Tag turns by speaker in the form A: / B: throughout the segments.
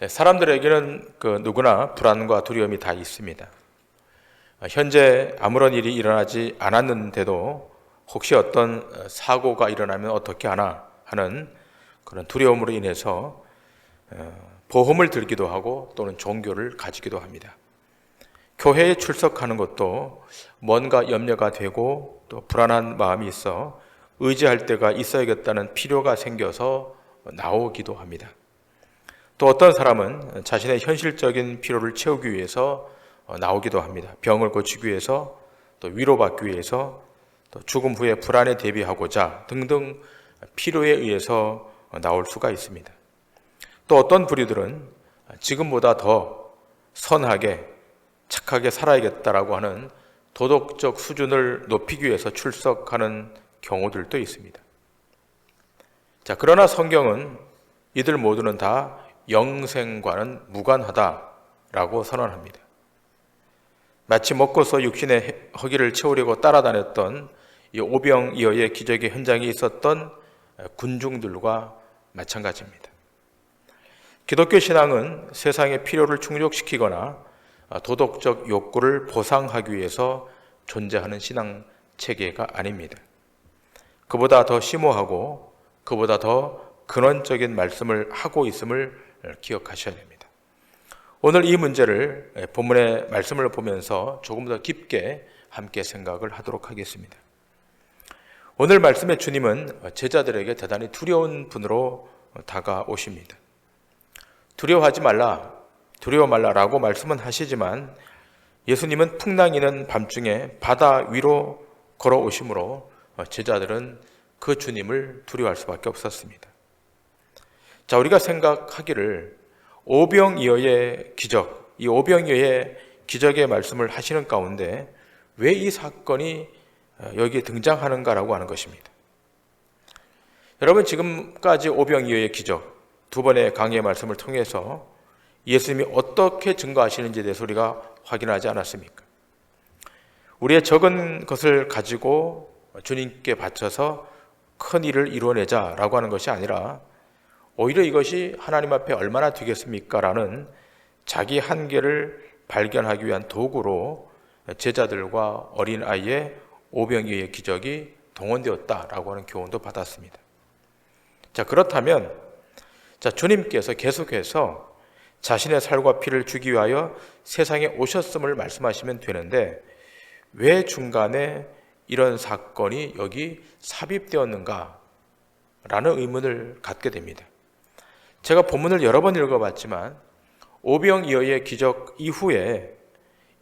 A: 사람들에게는 누구나 불안과 두려움이 다 있습니다. 현재 아무런 일이 일어나지 않았는데도 혹시 어떤 사고가 일어나면 어떻게 하나 하는 그런 두려움으로 인해서 보험을 들기도 하고 또는 종교를 가지기도 합니다. 교회에 출석하는 것도 뭔가 염려가 되고 또 불안한 마음이 있어 의지할 때가 있어야겠다는 필요가 생겨서 나오기도 합니다. 또 어떤 사람은 자신의 현실적인 필요를 채우기 위해서 나오기도 합니다. 병을 고치기 위해서, 또 위로받기 위해서, 또 죽음 후에 불안에 대비하고자 등등 필요에 의해서 나올 수가 있습니다. 또 어떤 부류들은 지금보다 더 선하게 착하게 살아야겠다라고 하는 도덕적 수준을 높이기 위해서 출석하는 경우들도 있습니다. 자, 그러나 성경은 이들 모두는 다 영생과는 무관하다라고 선언합니다. 마치 먹고서 육신의 허기를 채우려고 따라다녔던 이 오병이어의 기적의 현장에 있었던 군중들과 마찬가지입니다. 기독교 신앙은 세상의 필요를 충족시키거나 도덕적 욕구를 보상하기 위해서 존재하는 신앙 체계가 아닙니다. 그보다 더 심오하고 그보다 더 근원적인 말씀을 하고 있음을 기억하셔야 됩니다. 오늘 이 문제를 본문의 말씀을 보면서 조금 더 깊게 함께 생각을 하도록 하겠습니다. 오늘 말씀의 주님은 제자들에게 대단히 두려운 분으로 다가오십니다. 두려워하지 말라, 두려워 말라라고 말씀은 하시지만 예수님은 풍랑이는 밤중에 바다 위로 걸어오심으로 제자들은 그 주님을 두려워할 수밖에 없었습니다. 자, 우리가 생각하기를 오병이어의 기적, 이 오병이어의 기적의 말씀을 하시는 가운데 왜 이 사건이 여기에 등장하는가라고 하는 것입니다. 여러분, 지금까지 오병이어의 기적, 두 번의 강의의 말씀을 통해서 예수님이 어떻게 증거하시는지에 대해서 우리가 확인하지 않았습니까? 우리의 적은 것을 가지고 주님께 바쳐서 큰 일을 이루어내자라고 하는 것이 아니라 오히려 이것이 하나님 앞에 얼마나 되겠습니까? 라는 자기 한계를 발견하기 위한 도구로 제자들과 어린아이의 오병이어의 기적이 동원되었다라고 하는 교훈도 받았습니다. 자, 그렇다면 주님께서 계속해서 자신의 살과 피를 주기 위하여 세상에 오셨음을 말씀하시면 되는데 왜 중간에 이런 사건이 여기 삽입되었는가? 라는 의문을 갖게 됩니다. 제가 본문을 여러 번 읽어봤지만 오병이어의 기적 이후에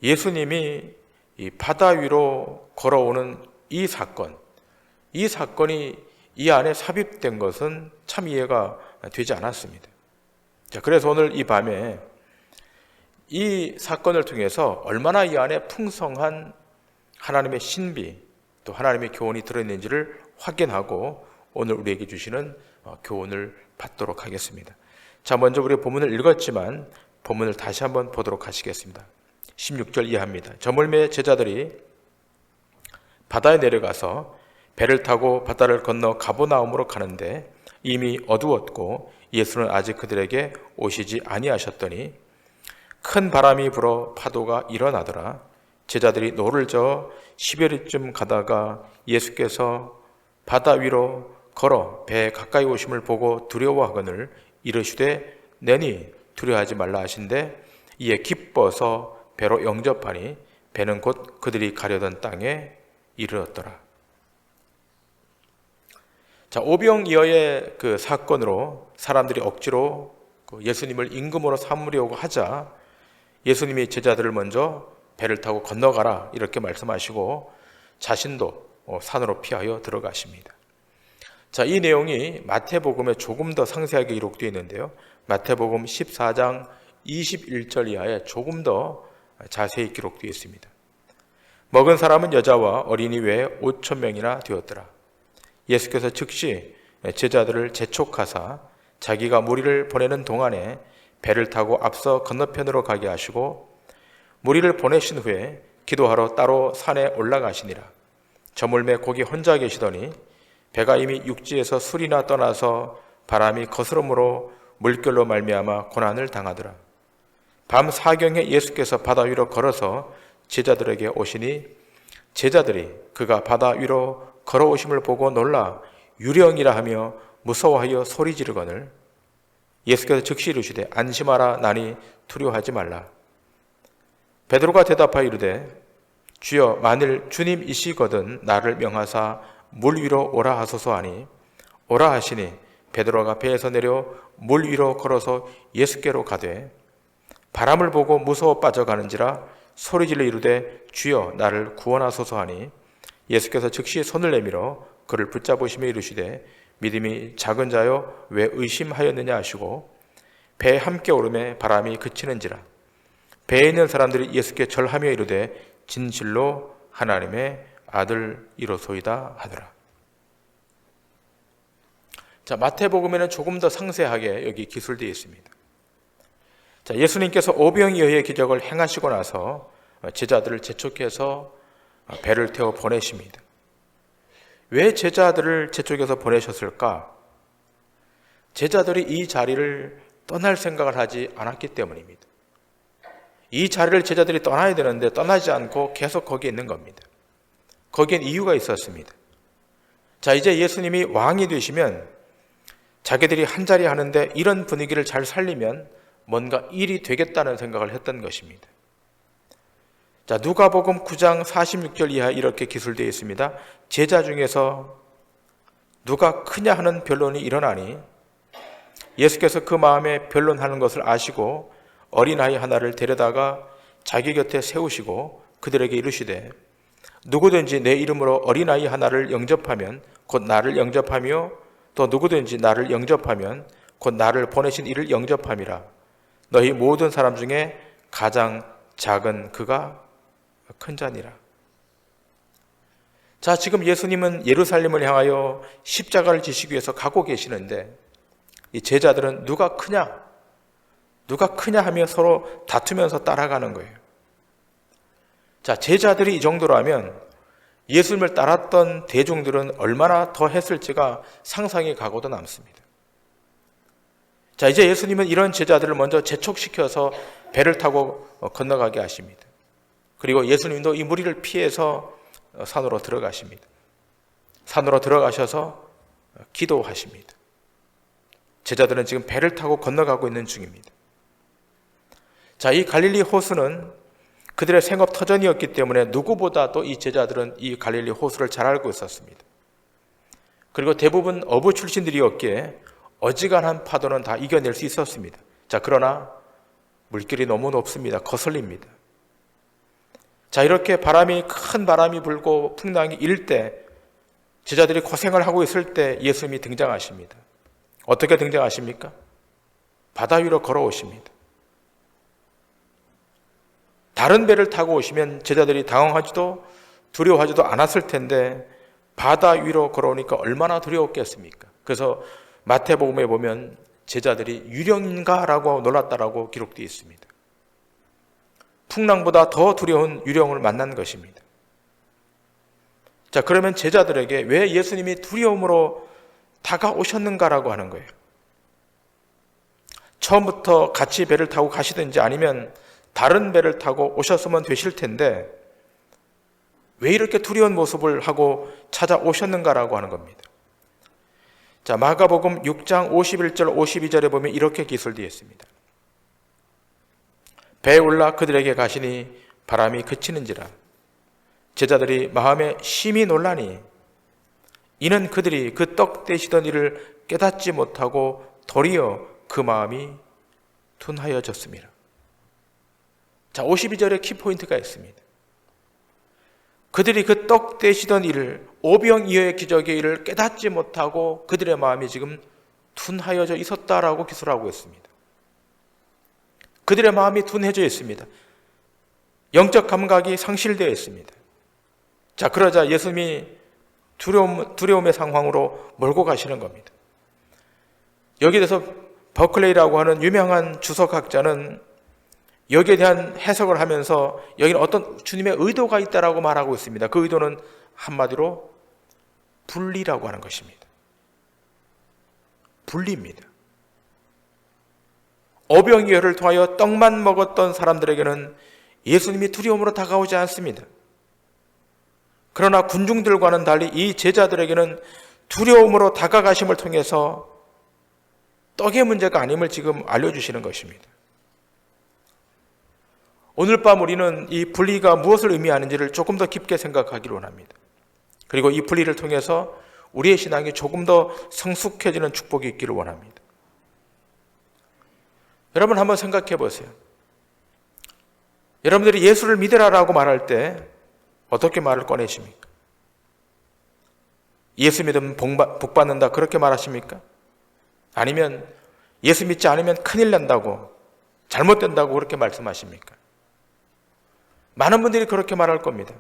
A: 예수님이 이 바다 위로 걸어오는 이 사건이 이 안에 삽입된 것은 참 이해가 되지 않았습니다. 자, 그래서 오늘 이 밤에 이 사건을 통해서 얼마나 이 안에 풍성한 하나님의 신비 또 하나님의 교훈이 들어있는지를 확인하고 오늘 우리에게 주시는 교훈을 받도록 하겠습니다. 자, 먼저 우리 본문을 읽었지만 본문을 다시 한번 보도록 하시겠습니다. 16절 이하입니다. 저물매 제자들이 바다에 내려가서 배를 타고 바다를 건너 가버나움으로 가는데 이미 어두웠고 예수는 아직 그들에게 오시지 아니하셨더니 큰 바람이 불어 파도가 일어나더라. 제자들이 노를 저어 10여리쯤 가다가 예수께서 바다 위로 걸어 배에 가까이 오심을 보고 두려워하거늘 이르시되 내니 두려워하지 말라 하신대 이에 기뻐서 배로 영접하니 배는 곧 그들이 가려던 땅에 이르렀더라. 자, 오병이어의 그 사건으로 사람들이 억지로 예수님을 임금으로 삼으려고 하자 예수님이 제자들을 먼저 배를 타고 건너가라 이렇게 말씀하시고 자신도 산으로 피하여 들어가십니다. 자, 이 내용이 마태복음에 조금 더 상세하게 기록되어 있는데요. 마태복음 14장 21절 이하에 조금 더 자세히 기록되어 있습니다. 먹은 사람은 여자와 어린이 외에 5,000명이나 되었더라. 예수께서 즉시 제자들을 재촉하사 자기가 무리를 보내는 동안에 배를 타고 앞서 건너편으로 가게 하시고 무리를 보내신 후에 기도하러 따로 산에 올라가시니라. 저물매 거기 혼자 계시더니 배가 이미 육지에서 술이나 떠나서 바람이 거스름으로 물결로 말미암아 고난을 당하더라. 밤 사경에 예수께서 바다 위로 걸어서 제자들에게 오시니 제자들이 그가 바다 위로 걸어오심을 보고 놀라 유령이라 하며 무서워하여 소리 지르거늘 예수께서 즉시 이르시되 안심하라 나니 두려워하지 말라. 베드로가 대답하여 이르되 주여 만일 주님이시거든 나를 명하사 물 위로 오라 하소서 하니 오라 하시니 베드로가 배에서 내려 물 위로 걸어서 예수께로 가되 바람을 보고 무서워 빠져가는지라 소리질러 이르되 주여 나를 구원하소서 하니 예수께서 즉시 손을 내밀어 그를 붙잡으시며 이르시되 믿음이 작은 자여 왜 의심하였느냐 하시고 배에 함께 오르매 바람이 그치는지라. 배에 있는 사람들이 예수께 절하며 이르되 진실로 하나님의 아들이로소이다 하더라. 자, 마태복음에는 조금 더 상세하게 여기 기술되어 있습니다. 자, 예수님께서 오병이어의 기적을 행하시고 나서 제자들을 재촉해서 배를 태워 보내십니다. 왜 제자들을 재촉해서 보내셨을까? 제자들이 이 자리를 떠날 생각을 하지 않았기 때문입니다. 이 자리를 제자들이 떠나야 되는데 떠나지 않고 계속 거기에 있는 겁니다. 거기엔 이유가 있었습니다. 자, 이제 예수님이 왕이 되시면 자기들이 한자리 하는데 이런 분위기를 잘 살리면 뭔가 일이 되겠다는 생각을 했던 것입니다. 자, 누가복음 9장 46절 이하 이렇게 기술되어 있습니다. 제자 중에서 누가 크냐 하는 변론이 일어나니 예수께서 그 마음에 변론하는 것을 아시고 어린아이 하나를 데려다가 자기 곁에 세우시고 그들에게 이르시되 누구든지 내 이름으로 어린아이 하나를 영접하면 곧 나를 영접하며 또 누구든지 나를 영접하면 곧 나를 보내신 이를 영접함이라. 너희 모든 사람 중에 가장 작은 그가 큰 자니라. 자, 지금 예수님은 예루살렘을 향하여 십자가를 지시기 위해서 가고 계시는데 이 제자들은 누가 크냐 하며 서로 다투면서 따라가는 거예요. 자, 제자들이 이 정도라면 예수님을 따랐던 대중들은 얼마나 더 했을지가 상상이 가고도 남습니다. 자, 이제 예수님은 이런 제자들을 먼저 재촉시켜서 배를 타고 건너가게 하십니다. 그리고 예수님도 이 무리를 피해서 산으로 들어가십니다. 산으로 들어가셔서 기도하십니다. 제자들은 지금 배를 타고 건너가고 있는 중입니다. 자, 이 갈릴리 호수는 그들의 생업 터전이었기 때문에 누구보다도 이 제자들은 이 갈릴리 호수를 잘 알고 있었습니다. 그리고 대부분 어부 출신들이었기에 어지간한 파도는 다 이겨낼 수 있었습니다. 자, 그러나 물길이 너무 높습니다. 거슬립니다. 자, 이렇게 큰 바람이 불고 풍랑이 일 때 제자들이 고생을 하고 있을 때 예수님이 등장하십니다. 어떻게 등장하십니까? 바다 위로 걸어오십니다. 다른 배를 타고 오시면 제자들이 당황하지도 두려워하지도 않았을 텐데 바다 위로 걸어오니까 얼마나 두려웠겠습니까? 그래서 마태복음에 보면 제자들이 유령인가라고 놀랐다라고 기록되어 있습니다. 풍랑보다 더 두려운 유령을 만난 것입니다. 자, 그러면 제자들에게 왜 예수님이 두려움으로 다가오셨는가라고 하는 거예요. 처음부터 같이 배를 타고 가시든지 아니면 다른 배를 타고 오셨으면 되실 텐데 왜 이렇게 두려운 모습을 하고 찾아오셨는가라고 하는 겁니다. 자, 마가복음 6장 51절 52절에 보면 이렇게 기술되어 있습니다. 배에 올라 그들에게 가시니 바람이 그치는지라. 제자들이 마음에 심히 놀라니 이는 그들이 그 떡 떼시던 일을 깨닫지 못하고 도리어 그 마음이 둔하여졌습니다. 자, 52절에 키포인트가 있습니다. 그들이 그 떡 떼시던 일을, 오병이어의 기적의 일을 깨닫지 못하고 그들의 마음이 지금 둔하여져 있었다라고 기술하고 있습니다. 그들의 마음이 둔해져 있습니다. 영적 감각이 상실되어 있습니다. 자, 그러자 예수님이 두려움의 상황으로 몰고 가시는 겁니다. 여기에 대해서 버클레이라고 하는 유명한 주석학자는 여기에 대한 해석을 하면서 여기는 어떤 주님의 의도가 있다라고 말하고 있습니다. 그 의도는 한마디로 분리라고 하는 것입니다. 분리입니다. 오병이어를 통하여 떡만 먹었던 사람들에게는 예수님이 두려움으로 다가오지 않습니다. 그러나 군중들과는 달리 이 제자들에게는 두려움으로 다가가심을 통해서 떡의 문제가 아님을 지금 알려주시는 것입니다. 오늘 밤 우리는 이 분리가 무엇을 의미하는지를 조금 더 깊게 생각하기를 원합니다. 그리고 이 분리를 통해서 우리의 신앙이 조금 더 성숙해지는 축복이 있기를 원합니다. 여러분 한번 생각해 보세요. 여러분들이 예수를 믿으라라고 말할 때 어떻게 말을 꺼내십니까? 예수 믿으면 복 받는다 그렇게 말하십니까? 아니면 예수 믿지 않으면 큰일 난다고, 잘못된다고 그렇게 말씀하십니까? 많은 분들이 그렇게 말할 겁니다.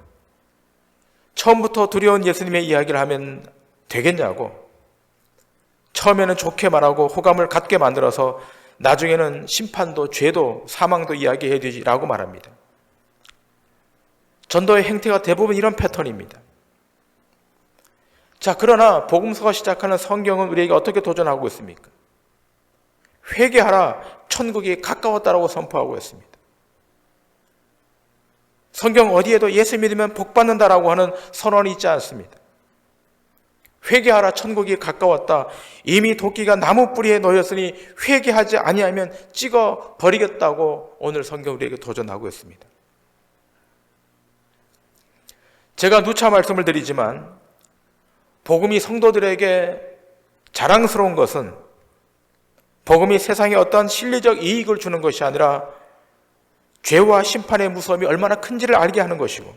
A: 처음부터 두려운 예수님의 이야기를 하면 되겠냐고, 처음에는 좋게 말하고 호감을 갖게 만들어서 나중에는 심판도 죄도 사망도 이야기해야 되지라고 말합니다. 전도의 행태가 대부분 이런 패턴입니다. 자, 그러나 복음서가 시작하는 성경은 우리에게 어떻게 도전하고 있습니까? 회개하라, 천국이 가까웠다라고 선포하고 있습니다. 성경 어디에도 예수 믿으면 복 받는다라고 하는 선언이 있지 않습니다. 회개하라, 천국이 가까웠다. 이미 도끼가 나무 뿌리에 놓였으니 회개하지 아니하면 찍어 버리겠다고 오늘 성경 우리에게 도전하고 있습니다. 제가 누차 말씀을 드리지만 복음이 성도들에게 자랑스러운 것은 복음이 세상에 어떤 실리적 이익을 주는 것이 아니라 죄와 심판의 무서움이 얼마나 큰지를 알게 하는 것이고,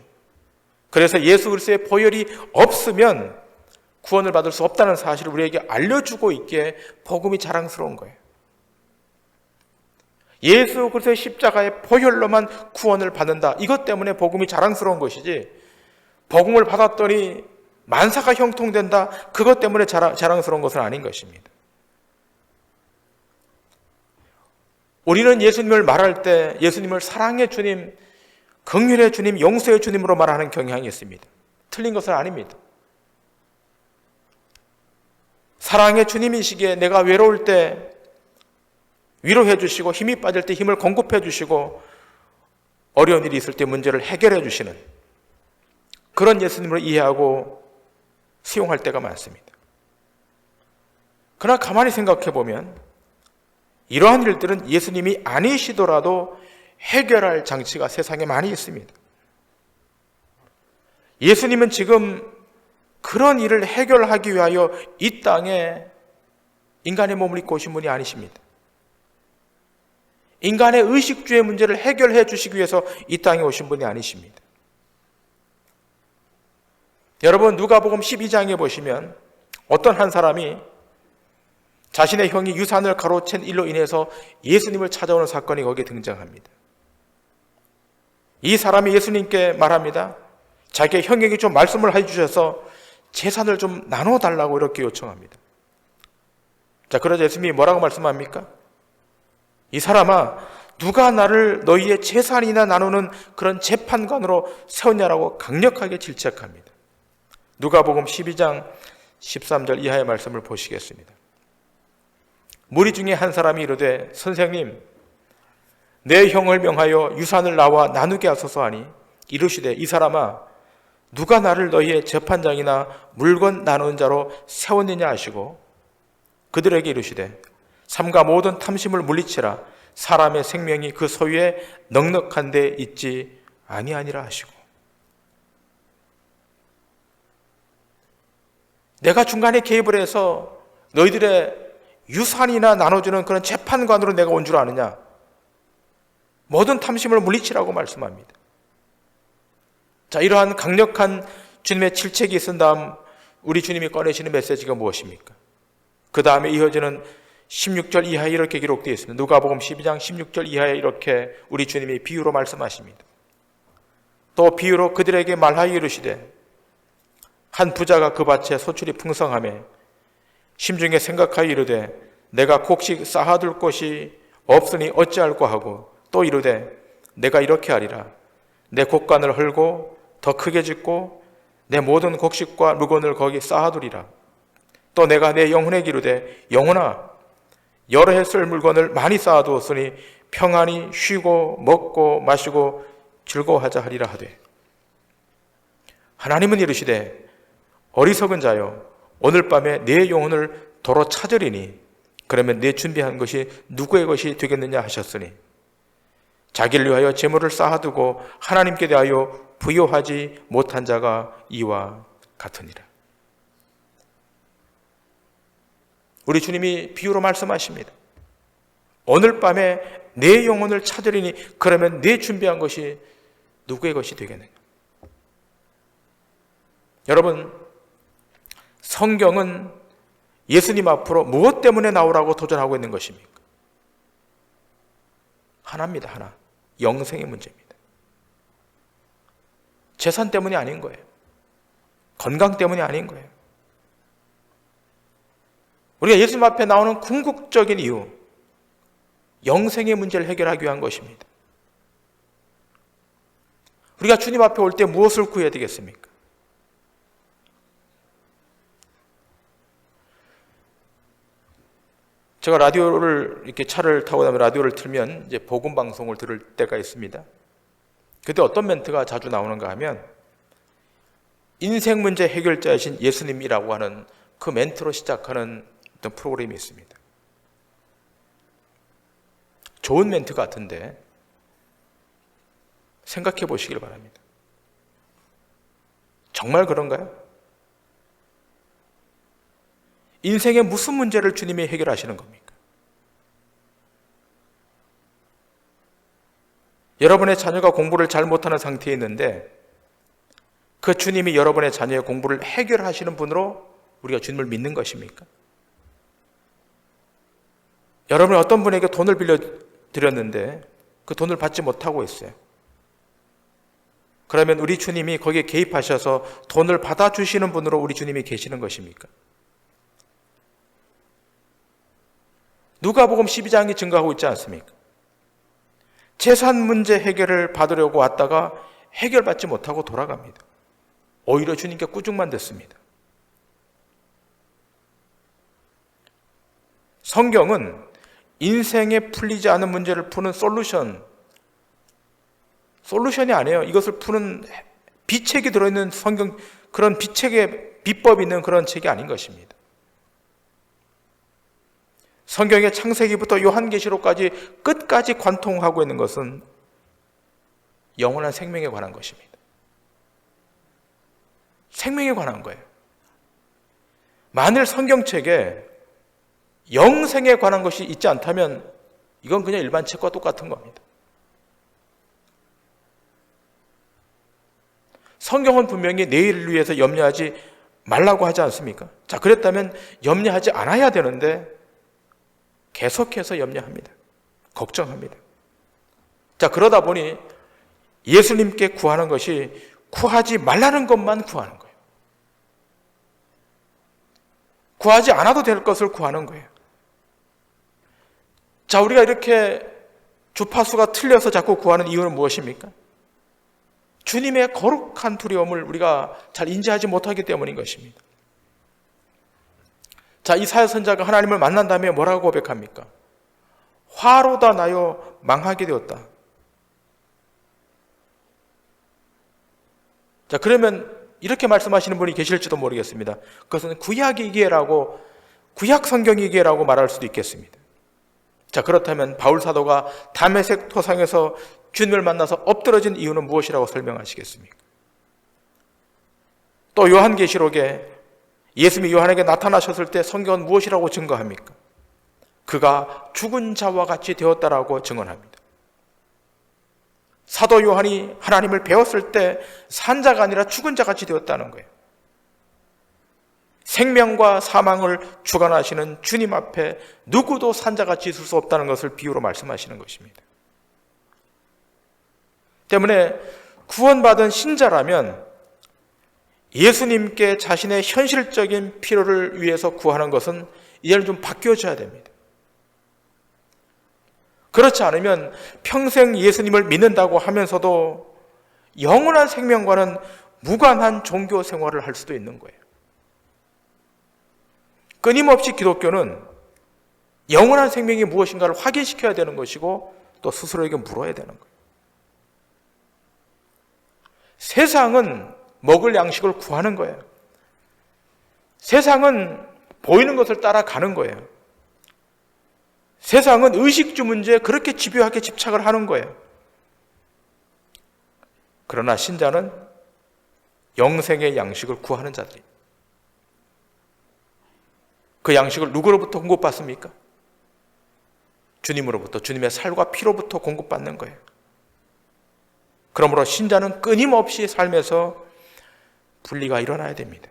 A: 그래서 예수 그리스도의 보혈이 없으면 구원을 받을 수 없다는 사실을 우리에게 알려주고 있기에 복음이 자랑스러운 거예요. 예수 그리스도의 십자가의 보혈로만 구원을 받는다, 이것 때문에 복음이 자랑스러운 것이지, 복음을 받았더니 만사가 형통된다, 그것 때문에 자랑스러운 것은 아닌 것입니다. 우리는 예수님을 말할 때 예수님을 사랑의 주님, 긍휼의 주님, 용서의 주님으로 말하는 경향이 있습니다. 틀린 것은 아닙니다. 사랑의 주님이시기에 내가 외로울 때 위로해 주시고, 힘이 빠질 때 힘을 공급해 주시고, 어려운 일이 있을 때 문제를 해결해 주시는 그런 예수님으로 이해하고 수용할 때가 많습니다. 그러나 가만히 생각해 보면 이러한 일들은 예수님이 아니시더라도 해결할 장치가 세상에 많이 있습니다. 예수님은 지금 그런 일을 해결하기 위하여 이 땅에 인간의 몸을 입고 오신 분이 아니십니다. 인간의 의식주의 문제를 해결해 주시기 위해서 이 땅에 오신 분이 아니십니다. 여러분, 누가복음 12장에 보시면 어떤 한 사람이 자신의 형이 유산을 가로챈 일로 인해서 예수님을 찾아오는 사건이 거기에 등장합니다. 이 사람이 예수님께 말합니다. 자기의 형에게 좀 말씀을 해주셔서 재산을 좀 나눠달라고 이렇게 요청합니다. 자, 그러자 예수님이 뭐라고 말씀합니까? 이 사람아, 누가 나를 너희의 재산이나 나누는 그런 재판관으로 세웠냐라고 강력하게 질책합니다. 누가복음 12장 13절 이하의 말씀을 보시겠습니다. 무리 중에 한 사람이 이르되 선생님, 내 형을 명하여 유산을 나와 나누게 하소서 하니 이르시되 이 사람아, 누가 나를 너희의 재판장이나 물건 나누는 자로 세웠느냐 하시고 그들에게 이르시되 삼가 모든 탐심을 물리치라. 사람의 생명이 그 소유에 넉넉한 데 있지 아니하니라 하시고, 내가 중간에 개입을 해서 너희들의 유산이나 나눠주는 그런 재판관으로 내가 온 줄 아느냐? 모든 탐심을 물리치라고 말씀합니다. 자, 이러한 강력한 주님의 질책이 있은 다음 우리 주님이 꺼내시는 메시지가 무엇입니까? 그 다음에 이어지는 16절 이하에 이렇게 기록되어 있습니다. 누가복음 12장 16절 이하에 이렇게 우리 주님이 비유로 말씀하십니다. 또 비유로 그들에게 말하여 이르시되 한 부자가 그 밭에 소출이 풍성하며 심중에 생각하여 이르되 내가 곡식 쌓아둘 곳이 없으니 어찌할꼬 하고 또 이르되 내가 이렇게 하리라. 내 곡간을 헐고 더 크게 짓고 내 모든 곡식과 물건을 거기 쌓아두리라. 또 내가 내 영혼에게 이르되 영혼아, 여러 해 쓸 물건을 많이 쌓아두었으니 평안히 쉬고 먹고 마시고 즐거워하자 하리라 하되, 하나님은 이르시되 어리석은 자여, 오늘 밤에 내 영혼을 도로 찾으리니 그러면 내 준비한 것이 누구의 것이 되겠느냐 하셨으니, 자기를 위하여 재물을 쌓아두고 하나님께 대하여 부요하지 못한 자가 이와 같으니라. 우리 주님이 비유로 말씀하십니다. 오늘 밤에 내 영혼을 찾으리니 그러면 내 준비한 것이 누구의 것이 되겠느냐. 여러분, 성경은 예수님 앞으로 무엇 때문에 나오라고 도전하고 있는 것입니까? 하나입니다. 하나. 영생의 문제입니다. 재산 때문이 아닌 거예요. 건강 때문이 아닌 거예요. 우리가 예수님 앞에 나오는 궁극적인 이유, 영생의 문제를 해결하기 위한 것입니다. 우리가 주님 앞에 올 때 무엇을 구해야 되겠습니까? 제가 라디오를 이렇게 차를 타고 나면 라디오를 틀면 이제 복음 방송을 들을 때가 있습니다. 그때 어떤 멘트가 자주 나오는가 하면, 인생 문제 해결자이신 예수님이라고 하는 그 멘트로 시작하는 어떤 프로그램이 있습니다. 좋은 멘트 같은데 생각해 보시길 바랍니다. 정말 그런가요? 인생의 무슨 문제를 주님이 해결하시는 겁니까? 여러분의 자녀가 공부를 잘 못하는 상태에 있는데 그 주님이 여러분의 자녀의 공부를 해결하시는 분으로 우리가 주님을 믿는 것입니까? 여러분이 어떤 분에게 돈을 빌려드렸는데 그 돈을 받지 못하고 있어요. 그러면 우리 주님이 거기에 개입하셔서 돈을 받아주시는 분으로 우리 주님이 계시는 것입니까? 누가복음 12장이 증거하고 있지 않습니까? 재산 문제 해결을 받으려고 왔다가 해결받지 못하고 돌아갑니다. 오히려 주님께 꾸중만 됐습니다. 성경은 인생에 풀리지 않은 문제를 푸는 솔루션이 아니에요. 이것을 푸는 비책이 들어있는 성경, 그런 비책의 비법이 있는 그런 책이 아닌 것입니다. 성경의 창세기부터 요한계시록까지 끝까지 관통하고 있는 것은 영원한 생명에 관한 것입니다. 생명에 관한 거예요. 만일 성경책에 영생에 관한 것이 있지 않다면 이건 그냥 일반 책과 똑같은 겁니다. 성경은 분명히 내일을 위해서 염려하지 말라고 하지 않습니까? 자, 그랬다면 염려하지 않아야 되는데 계속해서 염려합니다. 걱정합니다. 자, 그러다 보니 예수님께 구하는 것이 구하지 말라는 것만 구하는 거예요. 구하지 않아도 될 것을 구하는 거예요. 자, 우리가 이렇게 주파수가 틀려서 자꾸 구하는 이유는 무엇입니까? 주님의 거룩한 두려움을 우리가 잘 인지하지 못하기 때문인 것입니다. 자, 이사야 선지자가 하나님을 만난 다음에 뭐라고 고백합니까? 화로다 나여 망하게 되었다. 자, 그러면 이렇게 말씀하시는 분이 계실지도 모르겠습니다. 그것은 구약이기에라고, 구약 성경이기에라고 말할 수도 있겠습니다. 자, 그렇다면 바울 사도가 다메섹 토상에서 주님을 만나서 엎드러진 이유는 무엇이라고 설명하시겠습니까? 또 요한계시록에 예수님이 요한에게 나타나셨을 때 성경은 무엇이라고 증거합니까? 그가 죽은 자와 같이 되었다라고 증언합니다. 사도 요한이 하나님을 배웠을 때 산자가 아니라 죽은 자 같이 되었다는 거예요. 생명과 사망을 주관하시는 주님 앞에 누구도 산자같이 있을 수 없다는 것을 비유로 말씀하시는 것입니다. 때문에 구원받은 신자라면 예수님께 자신의 현실적인 필요를 위해서 구하는 것은 이제는 좀 바뀌어져야 됩니다. 그렇지 않으면 평생 예수님을 믿는다고 하면서도 영원한 생명과는 무관한 종교 생활을 할 수도 있는 거예요. 끊임없이 기독교는 영원한 생명이 무엇인가를 확인시켜야 되는 것이고 또 스스로에게 물어야 되는 거예요. 세상은 먹을 양식을 구하는 거예요. 세상은 보이는 것을 따라가는 거예요. 세상은 의식주 문제에 그렇게 집요하게 집착을 하는 거예요. 그러나 신자는 영생의 양식을 구하는 자들이에요. 그 양식을 누구로부터 공급받습니까? 주님으로부터, 주님의 살과 피로부터 공급받는 거예요. 그러므로 신자는 끊임없이 삶에서 분리가 일어나야 됩니다.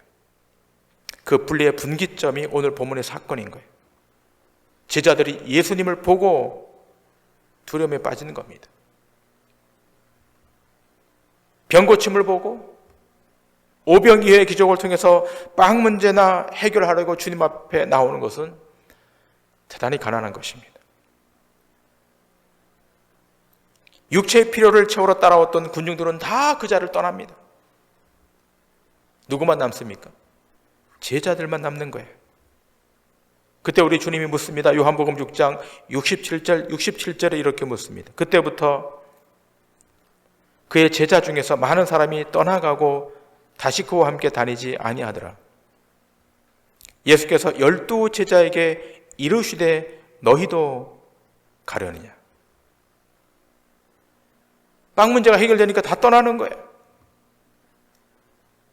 A: 그 분리의 분기점이 오늘 본문의 사건인 거예요. 제자들이 예수님을 보고 두려움에 빠지는 겁니다. 병고침을 보고 오병이어의 기적을 통해서 빵 문제나 해결하려고 주님 앞에 나오는 것은 대단히 가난한 것입니다. 육체의 필요를 채우러 따라왔던 군중들은 다 그 자리를 떠납니다. 누구만 남습니까? 제자들만 남는 거예요. 그때 우리 주님이 묻습니다. 요한복음 6장 67절에 이렇게 묻습니다. 그때부터 그의 제자 중에서 많은 사람이 떠나가고 다시 그와 함께 다니지 아니하더라. 예수께서 12 제자에게 이르시되 너희도 가려느냐. 빵 문제가 해결되니까 다 떠나는 거예요.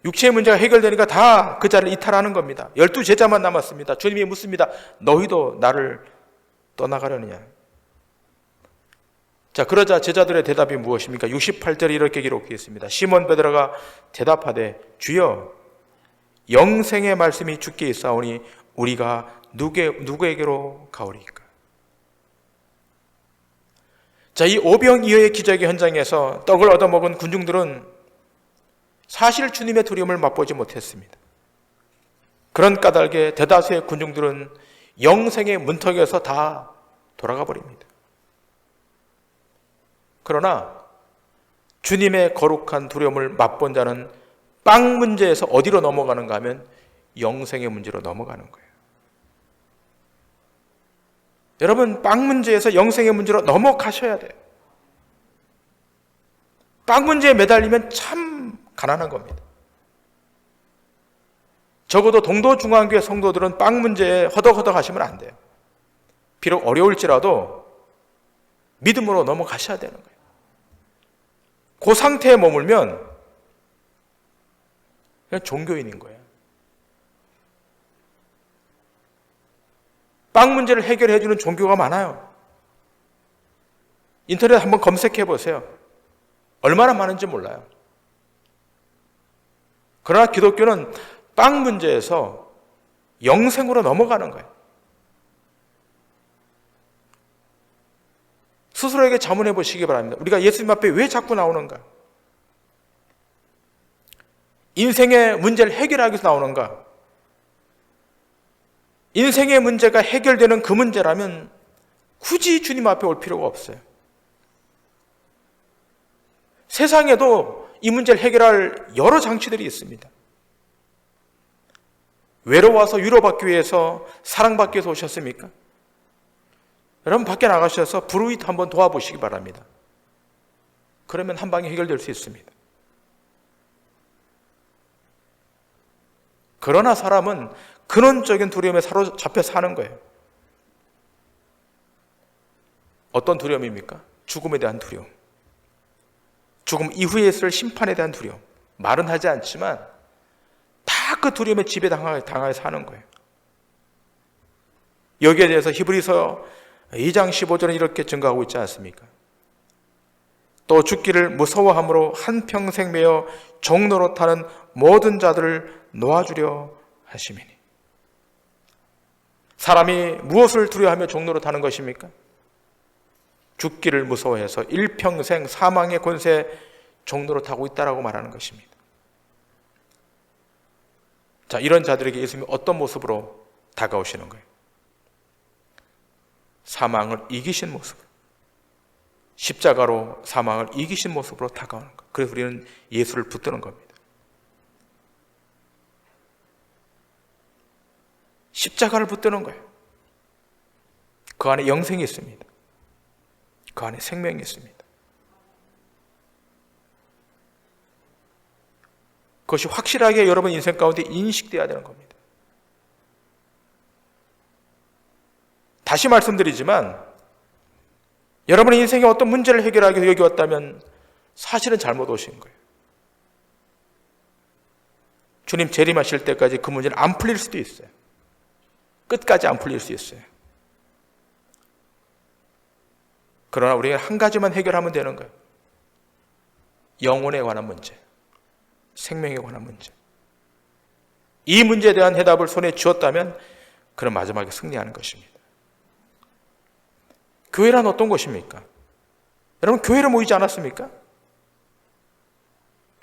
A: 육체의 문제가 해결되니까 다 그 자리를 이탈하는 겁니다. 12 제자만 남았습니다. 주님이 묻습니다. 너희도 나를 떠나가려느냐. 자, 그러자 제자들의 대답이 무엇입니까? 68절에 이렇게 기록되어 있습니다. 시몬 베드로가 대답하되 주여 영생의 말씀이 주께 있사오니 우리가 누구에게로 가오리까? 자, 이 오병이어의 기적의 현장에서 떡을 얻어먹은 군중들은 사실 주님의 두려움을 맛보지 못했습니다. 그런 까닭에 대다수의 군중들은 영생의 문턱에서 다 돌아가 버립니다. 그러나 주님의 거룩한 두려움을 맛본 자는 빵 문제에서 어디로 넘어가는가 하면 영생의 문제로 넘어가는 거예요. 여러분, 빵 문제에서 영생의 문제로 넘어가셔야 돼요. 빵 문제에 매달리면 참 가난한 겁니다. 적어도 동도중앙교회 성도들은 빵 문제에 허덕허덕 하시면 안 돼요. 비록 어려울지라도 믿음으로 넘어가셔야 되는 거예요. 그 상태에 머물면 그냥 종교인인 거예요. 빵 문제를 해결해 주는 종교가 많아요. 인터넷 한번 검색해 보세요. 얼마나 많은지 몰라요. 그러나 기독교는 빵 문제에서 영생으로 넘어가는 거예요. 스스로에게 자문해 보시기 바랍니다. 우리가 예수님 앞에 왜 자꾸 나오는가? 인생의 문제를 해결하기 위해서 나오는가? 인생의 문제가 해결되는 그 문제라면 굳이 주님 앞에 올 필요가 없어요. 세상에도 이 문제를 해결할 여러 장치들이 있습니다. 외로워서 위로받기 위해서, 사랑받기 위해서 오셨습니까? 여러분 밖에 나가셔서 브루이트 한번 도와보시기 바랍니다. 그러면 한 방에 해결될 수 있습니다. 그러나 사람은 근원적인 두려움에 사로잡혀 사는 거예요. 어떤 두려움입니까? 죽음에 대한 두려움. 죽음 이후에 있을 심판에 대한 두려움. 말은 하지 않지만 다 그 두려움에 지배당하여 사는 거예요. 여기에 대해서 히브리서 2장 15절은 이렇게 증거하고 있지 않습니까? 또 죽기를 무서워함으로 한평생 매여 종노릇하는 모든 자들을 놓아주려 하심이니. 사람이 무엇을 두려워하며 종노릇하는 것입니까? 죽기를 무서워해서 일평생 사망의 권세에 종노릇하고 있다라고 말하는 것입니다. 자, 이런 자들에게 예수님이 어떤 모습으로 다가오시는 거예요? 사망을 이기신 모습으로, 십자가로 사망을 이기신 모습으로 다가오는 거예요. 그래서 우리는 예수를 붙드는 겁니다. 십자가를 붙드는 거예요. 그 안에 영생이 있습니다. 그 안에 생명이 있습니다. 그것이 확실하게 여러분 인생 가운데 인식되어야 되는 겁니다. 다시 말씀드리지만 여러분의 인생에 어떤 문제를 해결하기 위해서 여기 왔다면 사실은 잘못 오신 거예요. 주님 재림하실 때까지 그 문제는 안 풀릴 수도 있어요. 끝까지 안 풀릴 수 있어요. 그러나 우리가 한 가지만 해결하면 되는 거예요. 영혼에 관한 문제, 생명에 관한 문제. 이 문제에 대한 해답을 손에 쥐었다면 그럼 마지막에 승리하는 것입니다. 교회란 어떤 것입니까? 여러분 교회를 모이지 않았습니까?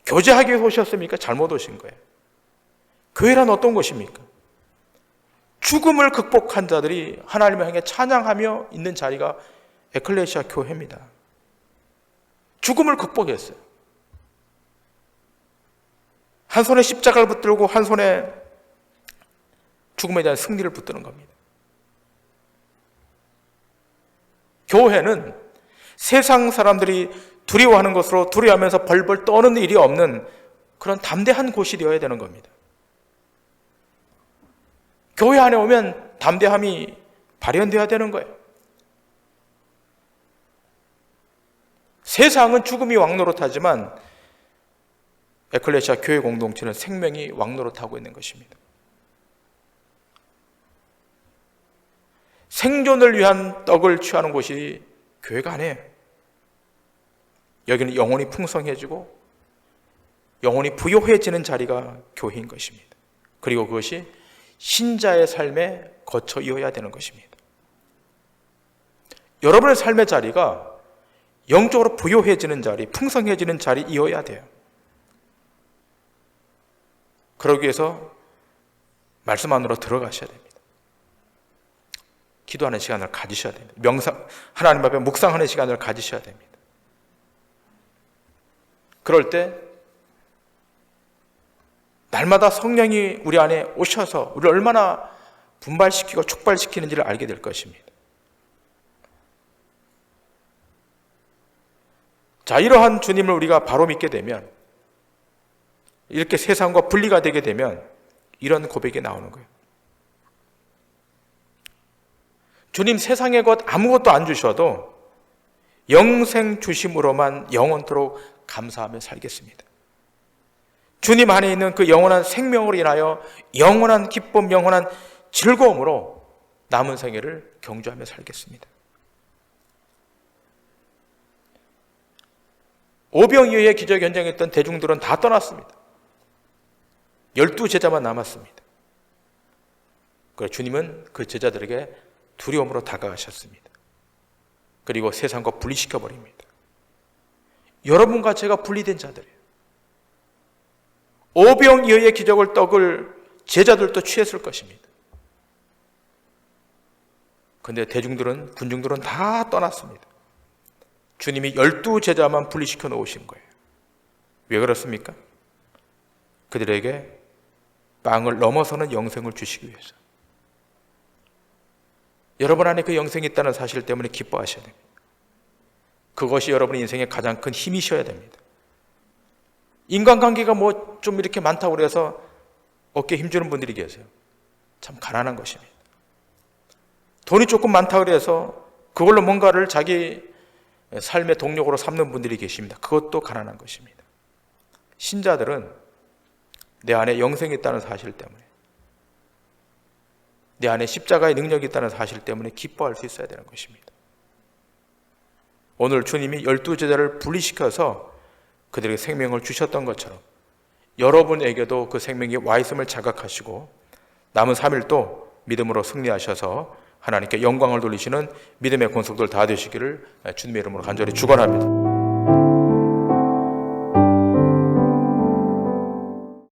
A: 교제하기 위해서 오셨습니까? 잘못 오신 거예요. 교회란 어떤 것입니까? 죽음을 극복한 자들이 하나님을 향해 찬양하며 있는 자리가 에클레시아 교회입니다. 죽음을 극복했어요. 한 손에 십자가를 붙들고 한 손에 죽음에 대한 승리를 붙드는 겁니다. 교회는 세상 사람들이 두려워하는 것으로 두려워하면서 벌벌 떠는 일이 없는 그런 담대한 곳이 되어야 되는 겁니다. 교회 안에 오면 담대함이 발현되어야 되는 거예요. 세상은 죽음이 왕노릇하지만 에클레시아 교회 공동체는 생명이 왕노릇하고 있는 것입니다. 생존을 위한 떡을 취하는 곳이 교회가 아니에요. 여기는 영혼이 풍성해지고 영혼이 부요해지는 자리가 교회인 것입니다. 그리고 그것이 신자의 삶에 거쳐 이어야 되는 것입니다. 여러분의 삶의 자리가 영적으로 부요해지는 자리, 풍성해지는 자리이어야 돼요. 그러기 위해서 말씀 안으로 들어가셔야 됩니다. 기도하는 시간을 가지셔야 됩니다. 하나님 앞에 묵상하는 시간을 가지셔야 됩니다. 그럴 때 날마다 성령이 우리 안에 오셔서 우리를 얼마나 분발시키고 촉발시키는지를 알게 될 것입니다. 자, 이러한 주님을 우리가 바로 믿게 되면, 이렇게 세상과 분리가 되게 되면 이런 고백이 나오는 거예요. 주님 세상의 것 아무것도 안 주셔도 영생 주심으로만 영원토록 감사하며 살겠습니다. 주님 안에 있는 그 영원한 생명으로 인하여 영원한 기쁨, 영원한 즐거움으로 남은 생애를 경주하며 살겠습니다. 오병이어의 기적에 현장했던 대중들은 다 떠났습니다. 12제자만 남았습니다. 그래서 주님은 그 제자들에게 두려움으로 다가가셨습니다. 그리고 세상과 분리시켜 버립니다. 여러분과 제가 분리된 자들이에요. 오병이어의 기적을 떡을 제자들도 취했을 것입니다. 그런데 군중들은 다 떠났습니다. 주님이 12제자만 분리시켜 놓으신 거예요. 왜 그렇습니까? 그들에게 빵을 넘어서는 영생을 주시기 위해서. 여러분 안에 그 영생이 있다는 사실 때문에 기뻐하셔야 됩니다. 그것이 여러분의 인생의 가장 큰 힘이셔야 됩니다. 인간관계가 뭐 좀 이렇게 많다고 그래서 어깨에 힘주는 분들이 계세요. 참 가난한 것입니다. 돈이 조금 많다고 그래서 그걸로 뭔가를 자기 삶의 동력으로 삼는 분들이 계십니다. 그것도 가난한 것입니다. 신자들은 내 안에 영생이 있다는 사실 때문에, 내 안에 십자가의 능력이 있다는 사실 때문에 기뻐할 수 있어야 되는 것입니다. 오늘 주님이 12제자를 분리시켜서 그들에게 생명을 주셨던 것처럼 여러분에게도 그 생명이 와 있음을 자각하시고 남은 3일도 믿음으로 승리하셔서 하나님께 영광을 돌리시는 믿음의 권속들 다 되시기를 주님의 이름으로 간절히 축원합니다.